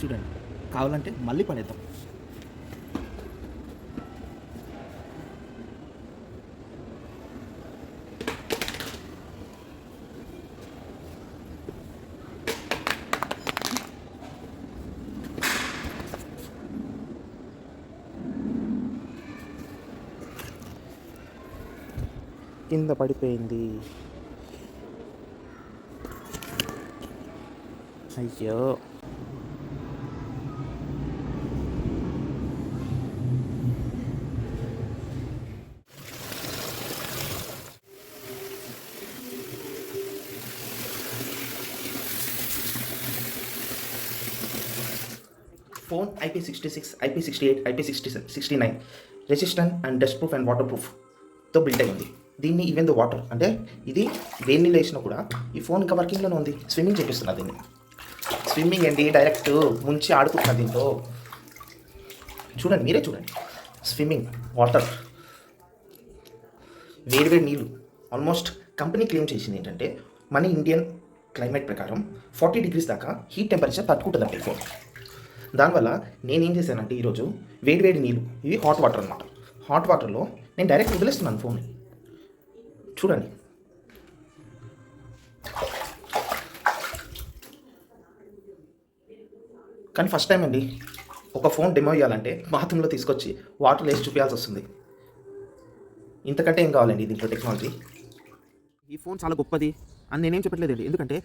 చూడండి, కావాలంటే మళ్ళీ పడేద్దాం. కింద పడిపోయింది. అయ్యో, phone IP66, IP68, IP69 resistant and dust proof and water ప్రూఫ్తో బిల్డ్ అయ్యింది. దీన్ని ఈవెన్ ద వాటర్ అంటే ఇది వేడి నీళ్ళు వేసినా కూడా ఈ ఫోన్ ఇంకా వర్కింగ్లోనే ఉంది. స్విమ్మింగ్ చేపిస్తున్నా దీన్ని. స్విమ్మింగ్ అండి, డైరెక్ట్ ముంచి ఆడుకుంటున్నా దీంతో. చూడండి, మీరే చూడండి. స్విమ్మింగ్ వాటర్, వేడి నీళ్ళు. ఆల్మోస్ట్ కంపెనీ క్లెయిమ్ చేసింది ఏంటంటే మన ఇండియన్ క్లైమేట్ ప్రకారం 40 degrees దాకా హీట్ టెంపరేచర్ తట్టుకుంటుందండి ఈ ఫోన్. దానివల్ల నేనేం చేశానంటే ఈరోజు వేడి నీళ్ళు, ఇవి హాట్ వాటర్ అనమాట. హాట్ వాటర్లో నేను డైరెక్ట్ వదిలేస్తున్నాను ఫోన్. చూడండి, కానీ ఫస్ట్ టైం అండి ఒక ఫోన్ డెమో ఇవ్వాలంటే బాత్రూంలో తీసుకొచ్చి వాటర్ వేసి చూపించాల్సి వస్తుంది. ఇంతకంటే ఏం కావాలండి దీంట్లో టెక్నాలజీ. ఈ ఫోన్ చాలా గొప్పది అని నేనేం చెప్పట్లేదండి, ఎందుకంటే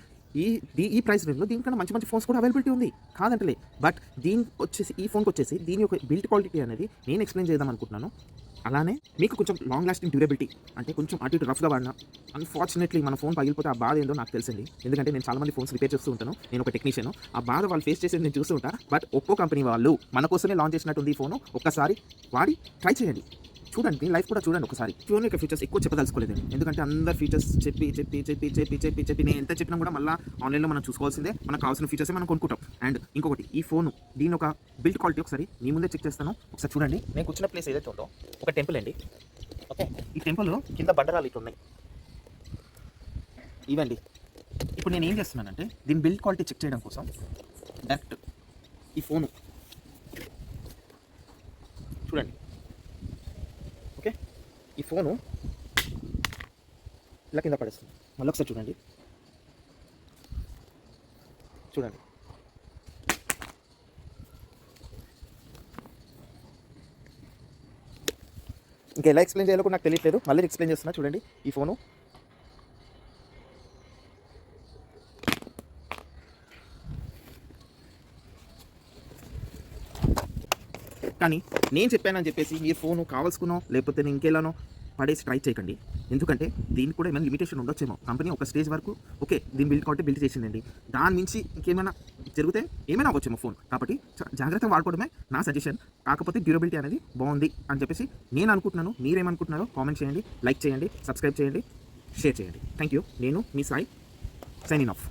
ఈ ప్రైస్ రేంజ్లో దీనికన్నా మంచి ఫోన్స్ కూడా అవైలబిలిటీ ఉంది, కాదంటలే. బట్ ఈ ఫోన్కి వచ్చేసి దీని యొక్క బిల్డ్ క్వాలిటీ అనేది నేను ఎక్స్ప్లెయిన్ చేద్దాం అనుకుంటున్నాను. అలానే మీకు కొంచెం లాంగ్ లాస్టింగ్ డ్యూరబిలిటీ, అంటే కొంచెం అటు ఇటు రఫ్గా వాడినా అన్ఫార్చునేట్లీ మన ఫోన్ పగిలిపోతే ఆ బాధ ఏందో నాకు తెలుసండి. ఎందుకంటే నేను చాలా మంది ఫోన్స్ రిపేర్ చేస్తూ ఉంటాను, నేను ఒక టెక్నీషియన్. ఆ బాధ వాళ్ళు ఫేస్ చేసేది నేను చూస్తూ ఉంటాను. బట్ ఒప్పో కంపెనీ వాళ్ళు మన కోసమే లాంచ్ చేసినట్టుంది ఈ ఫోను. ఒక్కసారి వాడి ట్రై చేయండి, చూడండి, మీ లైఫ్ కూడా చూడండి ఒకసారి. ఫోన్ యొక్క ఫీచర్స్ ఎక్కువ చెప్పదలుచుకోలేదు, ఎందుకంటే అందరు ఫీచర్స్ చెప్పి నేను ఎంత చెప్పినా కూడా మళ్ళీ ఆన్లైన్లో మనం చూసుకోవాల్సిందే. మనకు కావాల్సిన ఫీచర్సే మనం కొనుక్కుంటాం. అండ్ ఇంకొకటి, ఈ ఫోన్ దీని ఒక బిల్డ్ క్వాలిటీ ఒకసారి మీ ముందే చెక్ చేస్తాను. ఒకసారి చూడండి. నేను కూర్చున్న ప్లేస్ ఏదైతే ఉందో ఒక టెంపుల్ అండి. ఓకే, ఈ టెంపుల్ కింద బండరాలు ఇట్లా ఉన్నాయి ఇవండి. ఇప్పుడు నేను ఏం చేస్తున్నానంటే దీని బిల్డ్ క్వాలిటీ చెక్ చేయడం కోసం డైరెక్ట్ ఈ ఫోను చూడండి. ఓకే, ఈ ఫోను ఇలా కింద పడేస్తుంది. మళ్ళీ ఒకసారి చూడండి. ఇంకా ఎలా ఎక్స్ప్లెయిన్ చేయాలో కూడా నాకు తెలియట్లేదు, మళ్ళీ ఎక్స్ప్లెయిన్ చేస్తున్నా. చూడండి, ఈ ఫోను కానీ నేను చెప్పానని చెప్పేసి మీరు ఫోను కావాల్సుకునో లేకపోతే నేను ఇంకెలానో పడేసి ట్రై చేయకండి. ఎందుకంటే దీనికి కూడా ఏమైనా లిమిటేషన్ ఉండొచ్చేమో. కంపెనీ ఒక స్టేజ్ వరకు ఓకే దీని బిల్డ్ క్వాలిటీ బిల్డ్ చేసిందండి, దాని నుంచి ఇంకేమైనా జరిగితే ఏమైనా అవ్వచ్చేమో ఫోన్. కాబట్టి జాగ్రత్తగా వాడుకోవడమే నా సజెషన్. కాకపోతే డ్యూరబిలిటీ అనేది బాగుంది అని చెప్పేసి నేను అనుకుంటున్నాను. మీరేమనుకుంటున్నారో కామెంట్ చేయండి, లైక్ చేయండి, సబ్స్క్రైబ్ చేయండి, షేర్ చేయండి. Thank you. నేను మీ సాయి, సైనింగ్ ఆఫ్.